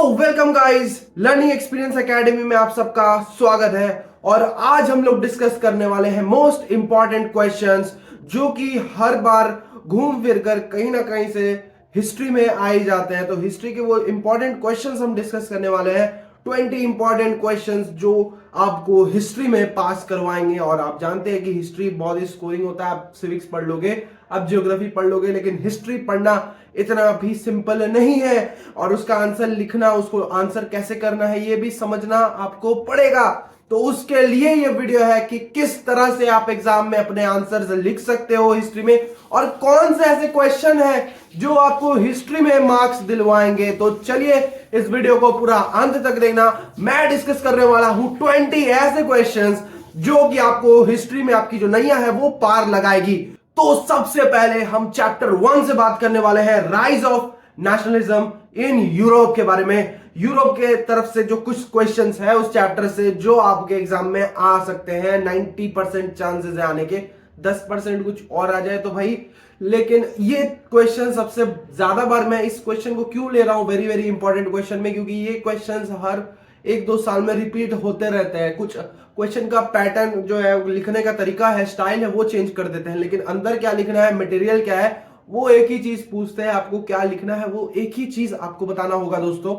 Welcome guys, learning experience academy में आप सबका स्वागत है। और आज हम लोग डिस्कस करने वाले हैं मोस्ट इंपॉर्टेंट क्वेश्चंस जो कि हर बार घूम फिर कर कहीं ना कहीं से हिस्ट्री में आए जाते हैं। तो हिस्ट्री के वो इंपॉर्टेंट क्वेश्चंस हम डिस्कस करने वाले हैं। 20 इंपॉर्टेंट क्वेश्चंस जो आपको हिस्ट्री में पास करवाएंगे। और आप जानते हैं कि हिस्ट्री बहुत ही स्कोरिंग होता है। आप सिविक्स पढ़ लोगे, आप ज्योग्राफी पढ़ लोगे, लेकिन हिस्ट्री पढ़ना इतना भी सिंपल नहीं है। और उसका आंसर लिखना, उसको आंसर कैसे करना है, ये भी समझना आपको पड़ेगा। तो उसके लिए ये वीडियो है कि किस तरह से आप एग्जाम में अपने आंसर्स लिख सकते हो हिस्ट्री में, और कौन से ऐसे क्वेश्चन है जो आपको हिस्ट्री में मार्क्स दिलवाएंगे। तो चलिए इस वीडियो को पूरा अंत तक देखना। मैं डिस्कस करने वाला हूं 20 ऐसे क्वेश्चंस जो कि आपको हिस्ट्री में आपकी जो नैया है वो पार लगाएगी। तो सबसे पहले हम चैप्टर 1 से बात करने वाले हैं, rise of nationalism in Europe के बारे में। यूरोप के तरफ से जो कुछ क्वेश्चंस है उस चैप्टर से जो आपके एग्जाम में आ सकते हैं। 90% चांसेस है आने के, 10% कुछ और आ जाए तो भाई। लेकिन ये क्वेश्चन सबसे ज्यादा बार मैं इस क्वेश्चन को क्यों ले रहा हूं वेरी वेरी इंपॉर्टेंट क्वेश्चन में, क्योंकि ये क्वेश्चंस हर 1-2 साल में रिपीट होते रहते हैं। कुछ क्वेश्चन का पैटर्न जो है, लिखने का तरीका है, स्टाइल है, वो चेंज कर देते हैं, लेकिन अंदर क्या लिखना है, मटेरियल क्या है, वो एक ही चीज पूछते हैं। आपको क्या लिखना है वो एक ही चीज आपको बताना होगा दोस्तों।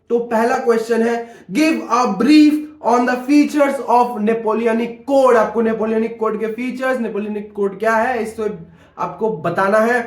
तो पहला क्वेश्चन है, give a brief on the features of Napoleonic code. आपको नेपोलियनिक कोड के फीचर्स, नेपोलियनिक कोड क्या है, इसको आपको बताना है।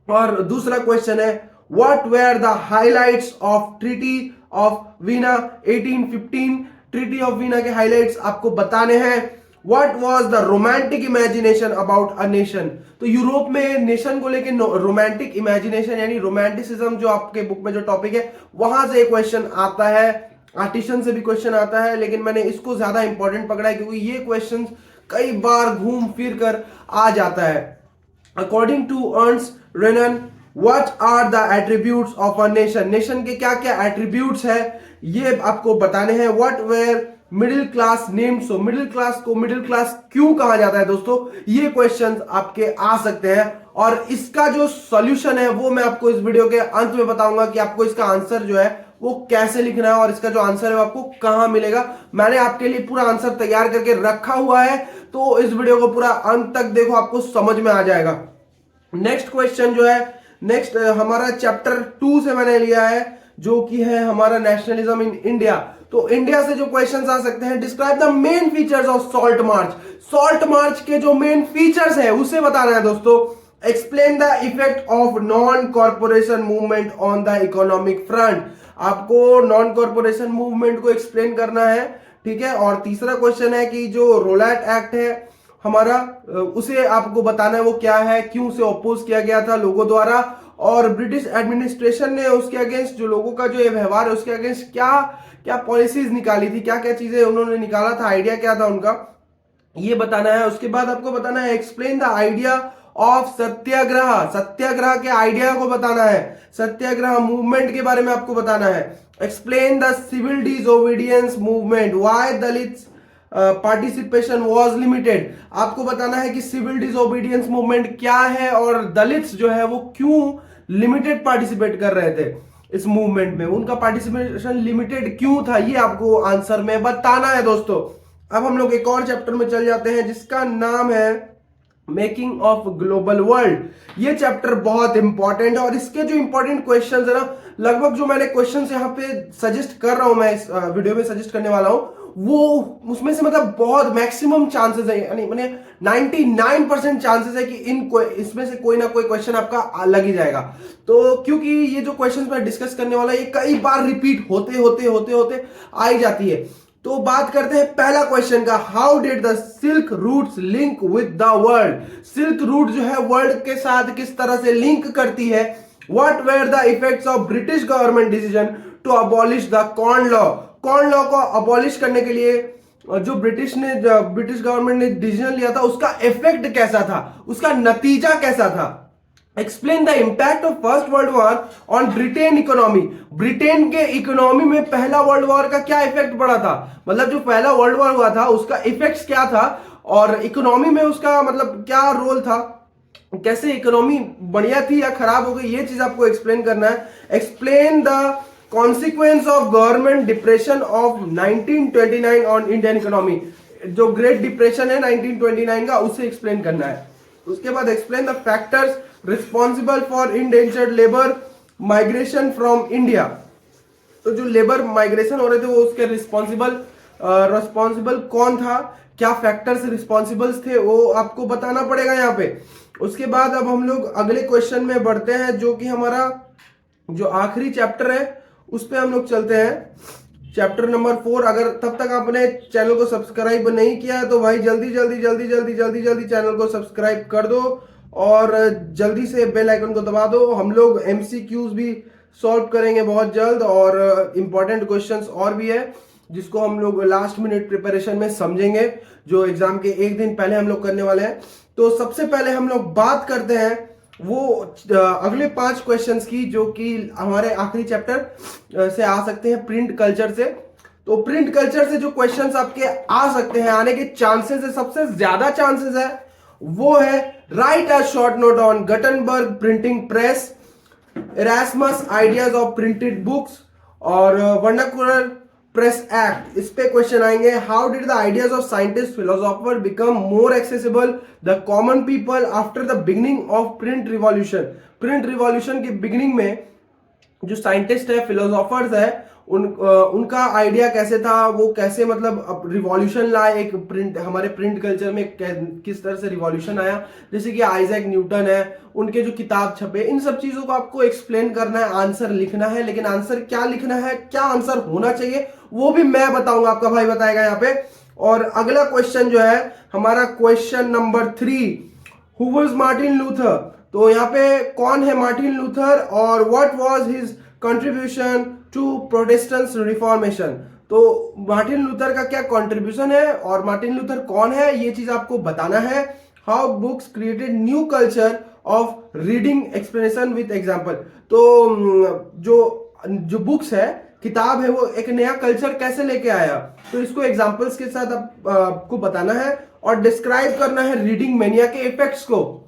और दूसरा क्वेश्चन है, what were the highlights of treaty of Veena 1815। Treaty of Veena के हाइलाइट्स आपको बताने हैं। What was the romantic imagination about a nation? तो यूरोप में नेशन को लेके रोमांटिक इमेजिनेशन यानी रोमांटिसिज्म जो आपके बुक में जो टॉपिक है वहां से एक क्वेश्चन आता है। आर्टिशन से भी क्वेश्चन आता है, लेकिन मैंने इसको ज्यादा इंपॉर्टेंट पकड़ा है क्योंकि ये क्वेश्चन कई बार घूम फिर कर आ जाता है। According to Ernest Renan, what are the attributes of a nation. Nation के क्या क्या एट्रीब्यूट्स है ये आपको बताने हैं। What were middle class named so. Middle class को मिडिल क्लास क्यों कहा जाता है दोस्तों, ये क्वेश्चंस आपके आ सकते हैं। और इसका जो सॉल्यूशन है वो मैं आपको इस वीडियो के अंत में बताऊंगा कि आपको इसका आंसर जो है वो कैसे लिखना है और इसका जो आंसर है वो आपको कहां मिलेगा। मैंने आपके लिए पूरा आंसर तैयार करके रखा हुआ है, तो इस वीडियो को पूरा अंत तक देखो, आपको समझ में आ जाएगा। नेक्स्ट क्वेश्चन जो है, नेक्स्ट हमारा चैप्टर 2 से मैंने लिया है, जो कि है हमारा नेशनलिज्म इन इंडिया। तो इंडिया से जो क्वेश्चंस आ सकते हैं, describe the main features of salt march. Salt march के जो मेन फीचर्स है उसे बताना है दोस्तों। Explain the effect of non corporation movement on the economic front. आपको नॉन कॉर्पोरेशन मूवमेंट को एक्सप्लेन करना है, ठीक है। और तीसरा क्वेश्चन है कि जो रोलैट एक्ट है हमारा, उसे आपको बताना है वो क्या है, क्यों उसे अपोज किया गया था लोगों द्वारा, और ब्रिटिश एडमिनिस्ट्रेशन ने उसके अगेंस्ट, जो लोगों का जो ये व्यवहार है उसके अगेंस्ट क्या क्या पॉलिसीज निकाली थी, क्या क्या चीजें उन्होंने निकाला था, आइडिया क्या था उनका, ये बताना है। उसके बाद आपको बताना है, एक्सप्लेन द आइडिया ऑफ सत्याग्रह। सत्याग्रह के आइडिया को बताना है, सत्याग्रह मूवमेंट के बारे में आपको बताना है। Explain the civil disobedience movement, why Dalits participation was limited. आपको बताना है कि सिविल डिसोबीडियंस मूवमेंट क्या है और दलित्स जो है वो क्यों लिमिटेड पार्टिसिपेट कर रहे थे इस मूवमेंट में, उनका पार्टिसिपेशन लिमिटेड क्यों था, ये आपको आंसर में बताना है दोस्तों। अब हम लोग एक और चैप्टर में चल जाते हैं जिसका नाम है मेकिंग ऑफ ग्लोबल वर्ल्ड। ये चैप्टर बहुत इंपॉर्टेंट है और इसके जो इंपॉर्टेंट क्वेश्चंस है ना, लगभग जो मैंने क्वेश्चंस यहाँ पे सजेस्ट कर रहा हूं, मैं इस वीडियो में सजेस्ट करने वाला हूं, वो उसमें से मतलब बहुत मैक्सिमम चांसेस है, यानी मैंने 99% चांसेस है कि इसमें से कोई ना कोई क्वेश्चन आपका लग ही जाएगा। तो क्योंकि ये जो क्वेश्चंस मैं डिस्कस करने वाला ये कई बार रिपीट होते होते होते होते आ ही जाती है। तो बात करते हैं पहला क्वेश्चन का, how did the silk routes link with the world. Silk route जो है वर्ल्ड के साथ किस तरह से लिंक करती है। What were the effects of British government decision to abolish the corn law. Corn law को अबॉलिश करने के लिए जो ब्रिटिश गवर्नमेंट ने डिसीजन लिया था उसका इफेक्ट कैसा था, उसका नतीजा कैसा था। Explain the impact of first world war on Britain economy. Britain के इकोनॉमी में पहला वर्ल्ड वॉर का क्या इफेक्ट पड़ा था, मतलब जो पहला वर्ल्ड वॉर हुआ था उसका इफेक्ट्स क्या था और इकोनॉमी में उसका मतलब क्या रोल था, कैसे इकोनॉमी बढ़िया थी या खराब हो गई, ये चीज आपको एक्सप्लेन करना है। Explain the consequence of government depression of 1929 on Indian economy. जो ग्रेट डिप्रेशन है 1929 का, उसे एक्सप्लेन करना है। उसके बाद explain the factors responsible for indentured labour migration from India. तो जो लेबर माइग्रेशन हो रहे थे वो उसके रिस्पॉन्सिबल कौन था, क्या फैक्टर्स रिस्पॉन्सिबल्स थे, वो आपको बताना पड़ेगा यहाँ पे। उसके बाद अब हम लोग अगले क्वेश्चन में बढ़ते हैं, जो कि हमारा जो आखिरी चैप्टर है उस पे हम लोग चलते हैं, चैप्टर नंबर 4। अगर तब तक आपने चैनल को सब्सक्राइब नहीं किया है तो भाई जल्दी जल्दी चैनल को सब्सक्राइब कर दो और जल्दी से बेल आइकन को दबा दो। हम लोग एमसीक्यूज भी सॉल्व करेंगे बहुत जल्द और इंपॉर्टेंट क्वेश्चंस और भी है जिसको हम लोग लास्ट मिनट प्रिपरेशन में समझेंगे, जो एग्जाम के एक दिन पहले हम लोग करने वाले हैं। तो सबसे पहले हम लोग बात करते हैं वो अगले 5 क्वेश्चंस की, जो कि हमारे आखिरी चैप्टर से आ सकते हैं, प्रिंट कल्चर से। तो प्रिंट कल्चर से जो क्वेश्चंस आपके आ सकते हैं, आने के चांसेस है, सबसे ज्यादा चांसेस है वो है right a short note on Gutenberg printing press, Erasmus ideas of printed books और वर्नाकुलर प्रेस एक्ट। इस पे क्वेश्चन आएंगे। How did the ideas of scientist philosopher become more accessible the common people after the beginning of print revolution. Print revolution के beginning में जो scientist है, philosophers है, उनका आइडिया कैसे था, वो कैसे मतलब रिवॉल्यूशन लाए एक प्रिंट, हमारे प्रिंट कल्चर में किस तरह से रिवॉल्यूशन आया। जैसे कि आइजैक न्यूटन है, उनके जो किताब छपे, इन सब चीजों को आपको एक्सप्लेन करना है, आंसर लिखना है। लेकिन आंसर क्या लिखना है, क्या आंसर होना चाहिए, वो भी मैं बताऊंगा, आपका भाई बताएगा यहाँ पे। और अगला क्वेश्चन जो है हमारा question number 3, who was Martin Luther. तो यहाँ पे कौन है मार्टिन लूथर और what was his contribution to Protestant Reformation. तो मार्टिन लूथर का क्या कंट्रीब्यूशन है और मार्टिन लूथर कौन है, ये चीज आपको बताना है। How books created new culture of reading explanation with example. तो जो बुक्स है, किताब है, वो एक नया कल्चर कैसे लेके आया, तो इसको एग्जांपल्स के साथ आपको बताना है और डिस्क्राइब करना है रीडिंग मैनिया के इफेक्ट्स को।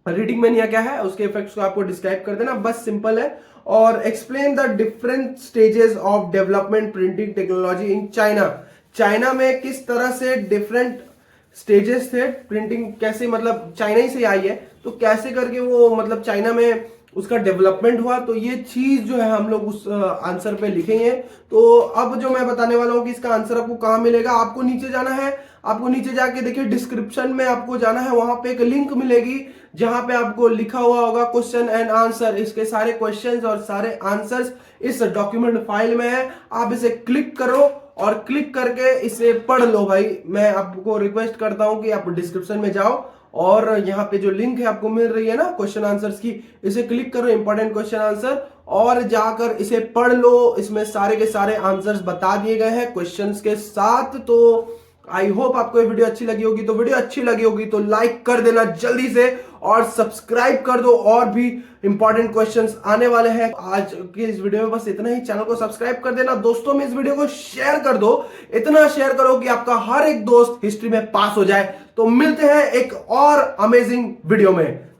रीडिंग मैनिया क्या है, उसके इफेक्ट्स को आपको डिस्क्राइब कर देना, बस सिंपल है। और explain the different stages of development printing technology in China. China में किस तरह से डिफरेंट स्टेजेस थे, प्रिंटिंग कैसे मतलब चाइना ही से आई है, तो कैसे करके वो मतलब चाइना में उसका डेवलपमेंट हुआ। तो ये चीज जो है हम लोग उस आंसर पे लिखेंगे। तो अब जो मैं बताने वाला हूं कि इसका आंसर आपको कहां मिलेगा, आपको नीचे जाना है, आपको नीचे जाके देखिए डिस्क्रिप्शन में आपको जाना है, वहां पे एक लिंक मिलेगी जहां पे आपको लिखा हुआ होगा क्वेश्चन एंड आंसर। इसके सारे क्वेश्चंस और सारे आंसर्स इस डॉक्यूमेंट फाइल में है। आप इसे क्लिक करो और क्लिक करके इसे पढ़ लो भाई। मैं आपको रिक्वेस्ट करता हूं कि आप डिस्क्रिप्शन में जाओ और यहाँ पे जो लिंक है आपको मिल रही है ना क्वेश्चन आंसर्स की, इसे क्लिक करो, इंपॉर्टेंट क्वेश्चन आंसर, और जाकर इसे पढ़ लो। इसमें सारे के सारे आंसर्स बता दिए गए हैं क्वेश्चंस के साथ। तो आई होप आपको ये वीडियो अच्छी लगी होगी। तो वीडियो अच्छी लगी होगी तो लाइक कर देना जल्दी से और सब्सक्राइब कर दो, और भी इंपॉर्टेंट क्वेश्चंस आने वाले हैं। आज के इस वीडियो में बस इतना ही। चैनल को सब्सक्राइब कर देना, दोस्तों में इस वीडियो को शेयर कर दो, इतना शेयर करो कि आपका हर एक दोस्त हिस्ट्री में पास हो जाए। तो मिलते हैं एक और अमेजिंग वीडियो में।